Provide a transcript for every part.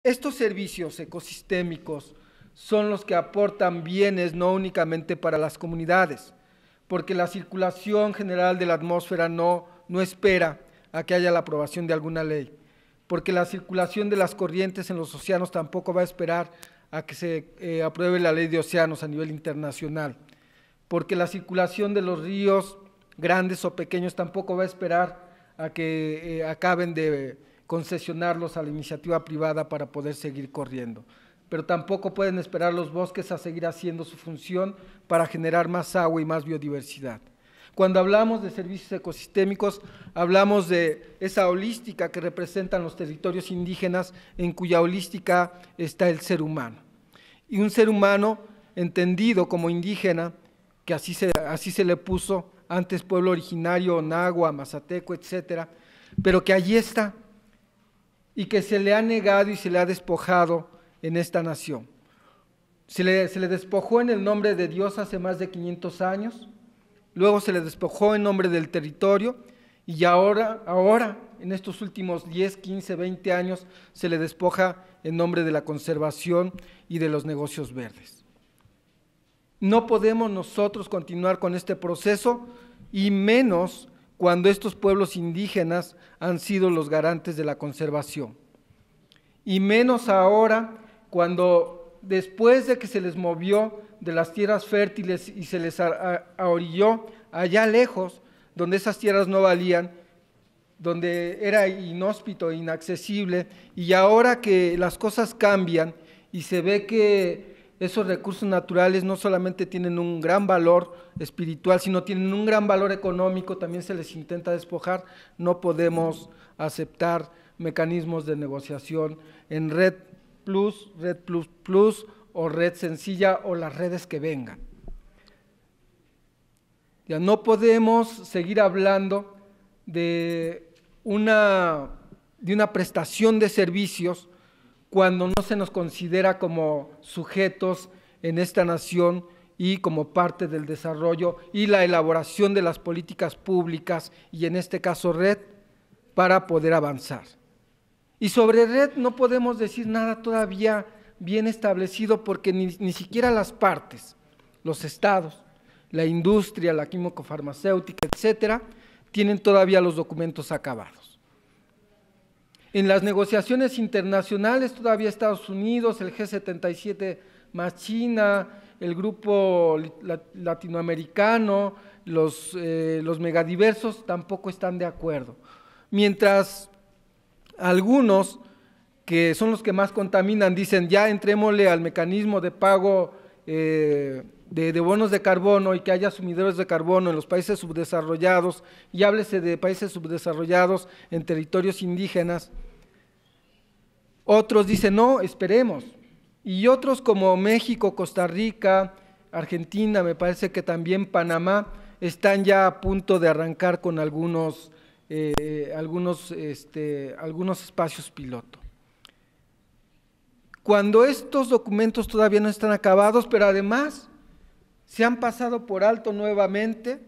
Estos servicios ecosistémicos son los que aportan bienes no únicamente para las comunidades, porque la circulación general de la atmósfera no espera a que haya la aprobación de alguna ley, porque la circulación de las corrientes en los océanos tampoco va a esperar a que se apruebe la ley de océanos a nivel internacional, porque la circulación de los ríos grandes o pequeños tampoco va a esperar a que acaben de concesionarlos a la iniciativa privada para poder seguir corriendo. Pero tampoco pueden esperar los bosques a seguir haciendo su función para generar más agua y más biodiversidad. Cuando hablamos de servicios ecosistémicos, hablamos de esa holística que representan los territorios indígenas, en cuya holística está el ser humano. Y un ser humano entendido como indígena, que así se le puso, antes pueblo originario, nahua, mazateco, etcétera, pero que allí está y que se le ha negado y se le ha despojado en esta nación. Se le despojó en el nombre de Dios hace más de 500 años, luego se le despojó en nombre del territorio y ahora en estos últimos 10, 15, 20 años se le despoja en nombre de la conservación y de los negocios verdes. No podemos nosotros continuar con este proceso y menos cuando estos pueblos indígenas han sido los garantes de la conservación. Y menos ahora cuando después de que se les movió de las tierras fértiles y se les ahorilló allá lejos, donde esas tierras no valían, donde era inhóspito e inaccesible, y ahora que las cosas cambian y se ve que esos recursos naturales no solamente tienen un gran valor espiritual, sino tienen un gran valor económico, también se les intenta despojar, no podemos aceptar mecanismos de negociación en red plus o red sencilla o las redes que vengan. Ya no podemos seguir hablando de una prestación de servicios cuando no se nos considera como sujetos en esta nación y como parte del desarrollo y la elaboración de las políticas públicas y en este caso red para poder avanzar. Y sobre red no podemos decir nada todavía bien establecido porque ni siquiera las partes, los estados, la industria, la químico-farmacéutica, etcétera, tienen todavía los documentos acabados. En las negociaciones internacionales todavía Estados Unidos, el G77 más China, el grupo latinoamericano, los megadiversos tampoco están de acuerdo. Mientras algunos, que son los que más contaminan, dicen ya entrémosle al mecanismo de pago de bonos de carbono y que haya sumidores de carbono en los países subdesarrollados, y háblese de países subdesarrollados en territorios indígenas. Otros dicen no, esperemos, y otros como México, Costa Rica, Argentina, me parece que también Panamá, están ya a punto de arrancar con algunos espacios piloto. Cuando estos documentos todavía no están acabados, pero además se han pasado por alto nuevamente,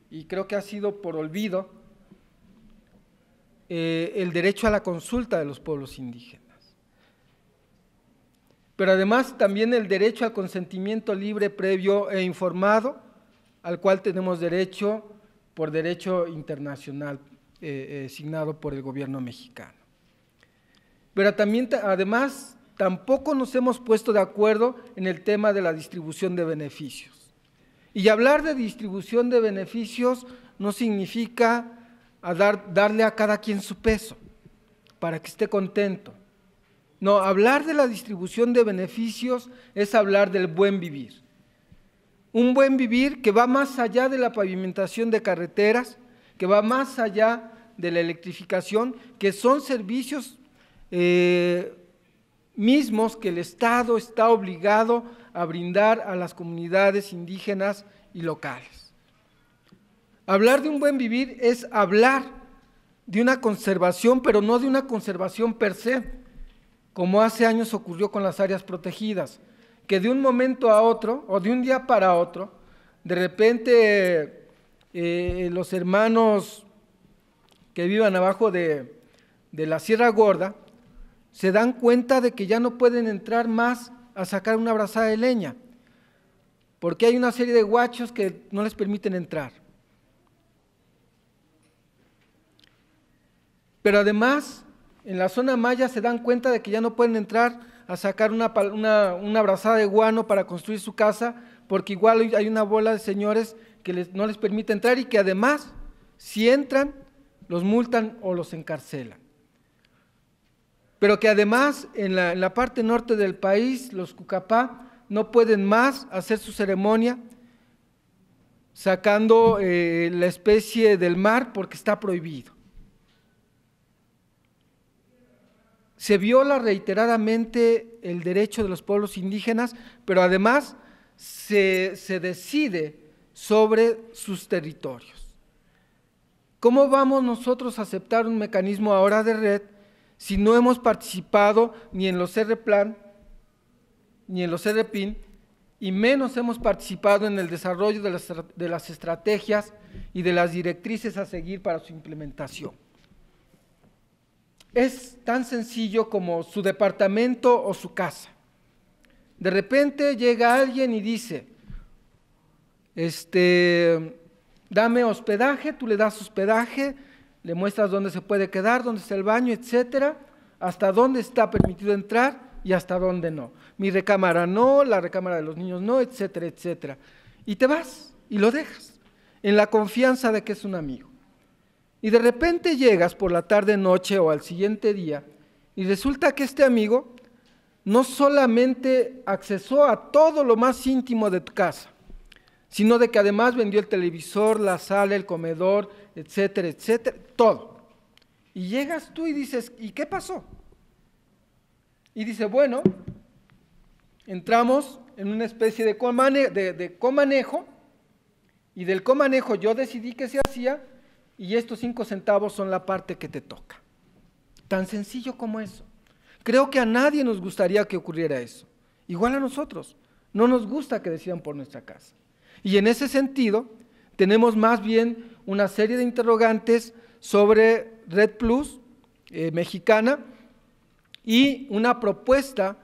y creo que ha sido por olvido, el derecho a la consulta de los pueblos indígenas. Pero además también el derecho al consentimiento libre, previo e informado, al cual tenemos derecho por derecho internacional signado por el gobierno mexicano. Pero también, además, tampoco nos hemos puesto de acuerdo en el tema de la distribución de beneficios. Y hablar de distribución de beneficios no significa darle a cada quien su peso para que esté contento. No, hablar de la distribución de beneficios es hablar del buen vivir. Un buen vivir que va más allá de la pavimentación de carreteras, que va más allá de la electrificación, que son servicios mismos que el Estado está obligado a brindar a las comunidades indígenas y locales. Hablar de un buen vivir es hablar de una conservación, pero no de una conservación per se, como hace años ocurrió con las áreas protegidas, que de un momento a otro, o de un día para otro, de repente los hermanos que vivan abajo de la Sierra Gorda se dan cuenta de que ya no pueden entrar más a sacar una brazada de leña, porque hay una serie de guachos que no les permiten entrar. Pero además, en la zona maya se dan cuenta de que ya no pueden entrar a sacar una brazada de guano para construir su casa, porque igual hay una bola de señores que no les permite entrar y que además, si entran, los multan o los encarcelan. Pero que además en la parte norte del país, los Cucapá no pueden más hacer su ceremonia sacando la especie del mar porque está prohibido. Se viola reiteradamente el derecho de los pueblos indígenas, pero además se decide sobre sus territorios. ¿Cómo vamos nosotros a aceptar un mecanismo ahora de red si no hemos participado ni en los RPlan, ni en los RPIN, y menos hemos participado en el desarrollo de las estrategias y de las directrices a seguir para su implementación? Es tan sencillo como su departamento o su casa. De repente llega alguien y dice, dame hospedaje, tú le das hospedaje, le muestras dónde se puede quedar, dónde está el baño, etcétera, hasta dónde está permitido entrar y hasta dónde no. Mi recámara no, la recámara de los niños no, etcétera, etcétera. Y te vas y lo dejas, en la confianza de que es un amigo. Y de repente llegas por la tarde, noche o al siguiente día y resulta que este amigo no solamente accesó a todo lo más íntimo de tu casa, sino de que además vendió el televisor, la sala, el comedor, etcétera, etcétera, todo. Y llegas tú y dices, ¿y qué pasó? Y dice, bueno, entramos en una especie de comanejo, y del comanejo yo decidí que se hacía, y estos 5 centavos son la parte que te toca. Tan sencillo como eso. Creo que a nadie nos gustaría que ocurriera eso. Igual a nosotros, no nos gusta que decidan por nuestra casa. Y en ese sentido, tenemos más bien una serie de interrogantes sobre Red Plus mexicana y una propuesta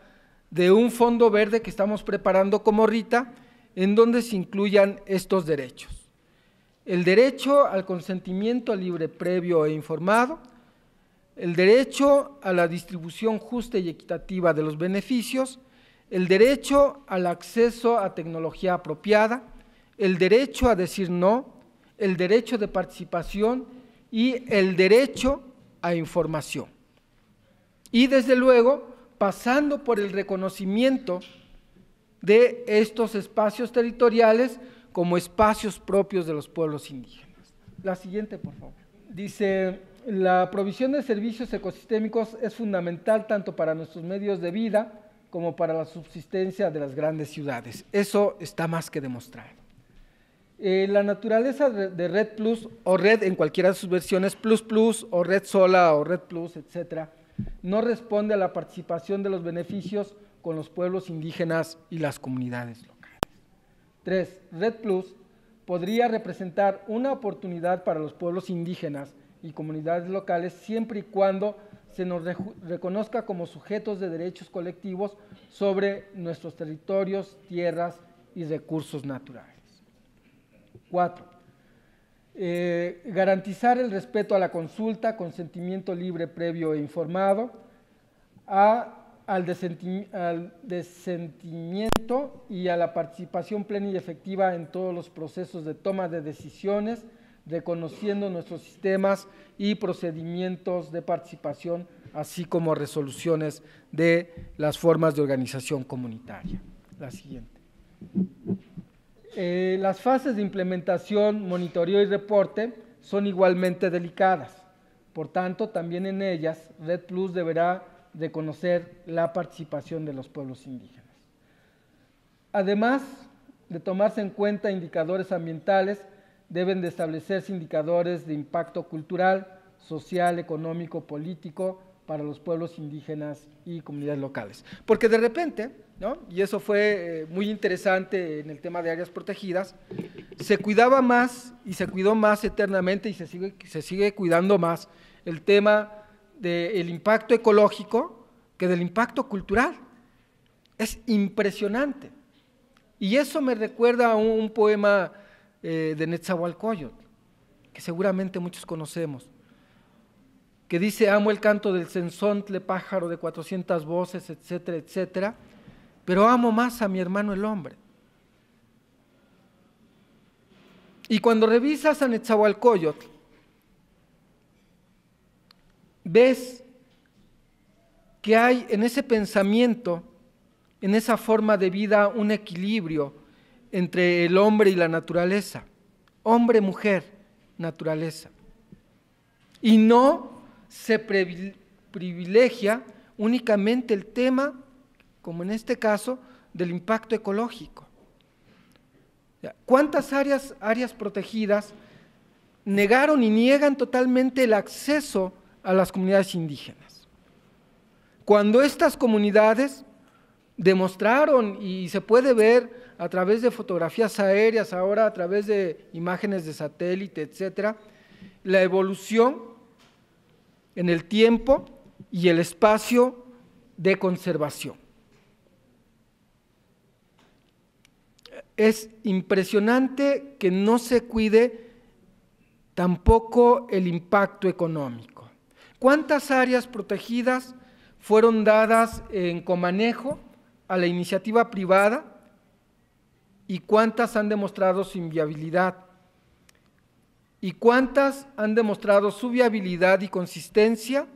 de un fondo verde que estamos preparando como RITA, en donde se incluyan estos derechos. El derecho al consentimiento libre, previo e informado, el derecho a la distribución justa y equitativa de los beneficios, el derecho al acceso a tecnología apropiada, el derecho a decir no, el derecho de participación y el derecho a información. Y desde luego, pasando por el reconocimiento de estos espacios territoriales como espacios propios de los pueblos indígenas. La siguiente, por favor. Dice, la provisión de servicios ecosistémicos es fundamental tanto para nuestros medios de vida como para la subsistencia de las grandes ciudades. Eso está más que demostrado. La naturaleza de Red Plus o Red en cualquiera de sus versiones, Plus Plus o Red Sola o Red Plus, etcétera, no responde a la participación de los beneficios con los pueblos indígenas y las comunidades locales. 3. Red Plus podría representar una oportunidad para los pueblos indígenas y comunidades locales siempre y cuando se nos reconozca como sujetos de derechos colectivos sobre nuestros territorios, tierras y recursos naturales. 4. Garantizar el respeto a la consulta, consentimiento libre, previo e informado, al desentimiento y a la participación plena y efectiva en todos los procesos de toma de decisiones, reconociendo nuestros sistemas y procedimientos de participación, así como resoluciones de las formas de organización comunitaria. La siguiente. Las fases de implementación, monitoreo y reporte son igualmente delicadas. Por tanto, también en ellas, Red Plus deberá reconocer la participación de los pueblos indígenas. Además de tomarse en cuenta indicadores ambientales, deben de establecerse indicadores de impacto cultural, social, económico, político para los pueblos indígenas y comunidades locales. Porque de repente, ¿no?, y eso fue muy interesante en el tema de áreas protegidas, se cuidaba más y se cuidó más eternamente y se sigue cuidando más el tema del impacto ecológico que del impacto cultural. Es impresionante. Y eso me recuerda a un poema de Netzahualcóyotl, que seguramente muchos conocemos, que dice: amo el canto del cenzontle, pájaro de 400 voces, etcétera, etcétera, pero amo más a mi hermano el hombre. Y cuando revisas a Netzahualcóyotl, ves que hay en ese pensamiento, en esa forma de vida, un equilibrio entre el hombre y la naturaleza, hombre, mujer, naturaleza. Y no se privilegia únicamente el tema, como en este caso, del impacto ecológico. ¿Cuántas áreas protegidas negaron y niegan totalmente el acceso a las comunidades indígenas? Cuando estas comunidades demostraron, y se puede ver a través de fotografías aéreas, ahora a través de imágenes de satélite, etcétera, la evolución en el tiempo y el espacio de conservación. Es impresionante que no se cuide tampoco el impacto económico. ¿Cuántas áreas protegidas fueron dadas en comanejo a la iniciativa privada y cuántas han demostrado su inviabilidad? ¿Y cuántas han demostrado su viabilidad y consistencia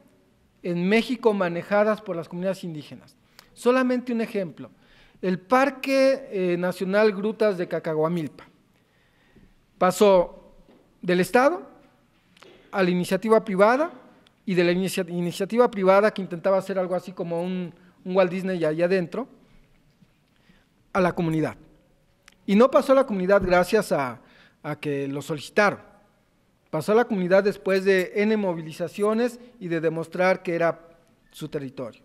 en México manejadas por las comunidades indígenas? Solamente un ejemplo: el Parque Nacional Grutas de Cacahuamilpa pasó del Estado a la iniciativa privada, y de la iniciativa privada, que intentaba hacer algo así como un Walt Disney allá adentro, a la comunidad. Y no pasó a la comunidad gracias a que lo solicitaron. Pasó a la comunidad después de N movilizaciones y de demostrar que era su territorio.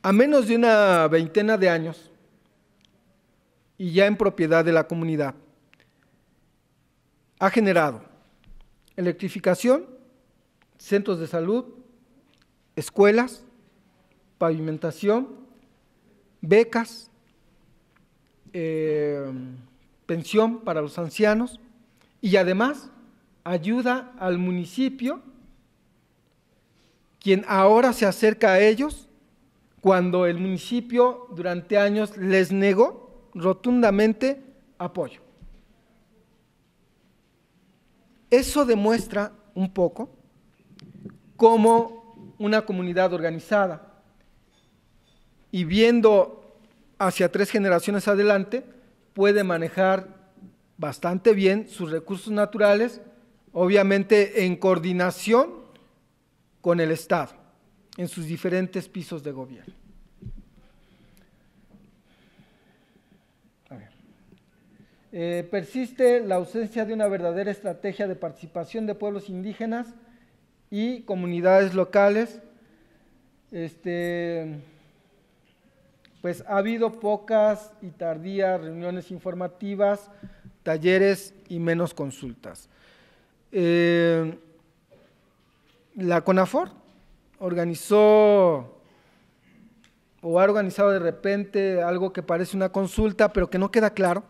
A menos de una veintena de años, y ya en propiedad de la comunidad, ha generado electrificación, centros de salud, escuelas, pavimentación, becas, pensión para los ancianos, y además ayuda al municipio, quien ahora se acerca a ellos cuando el municipio durante años les negó rotundamente apoyo. Eso demuestra un poco cómo una comunidad organizada, y viendo hacia 3 generaciones adelante, puede manejar bastante bien sus recursos naturales, obviamente en coordinación con el Estado, en sus diferentes pisos de gobierno. Persiste la ausencia de una verdadera estrategia de participación de pueblos indígenas y comunidades locales. Pues ha habido pocas y tardías reuniones informativas, talleres y menos consultas. La CONAFOR organizó o ha organizado de repente algo que parece una consulta, pero que no queda claro,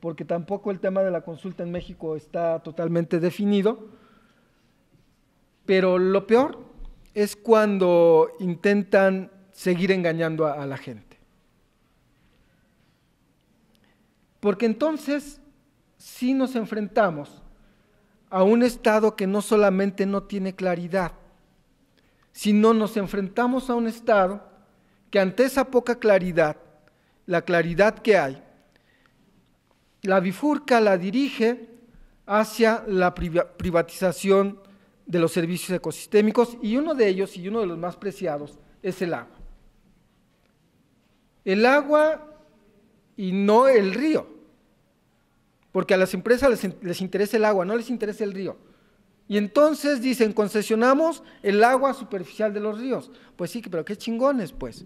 porque tampoco el tema de la consulta en México está totalmente definido. Pero lo peor es cuando intentan seguir engañando a la gente. Porque entonces sí nos enfrentamos a un Estado que no solamente no tiene claridad, sino nos enfrentamos a un Estado que ante esa poca claridad, la claridad que hay, la bifurca, la dirige hacia la privatización de los servicios ecosistémicos, y uno de ellos, y uno de los más preciados, es el agua. El agua y no el río, porque a las empresas les interesa el agua, no les interesa el río. Y entonces dicen: concesionamos el agua superficial de los ríos. Pues sí, pero qué chingones, pues,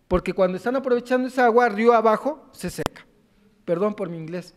porque cuando están aprovechando esa agua, río abajo se seca. Perdón por mi inglés.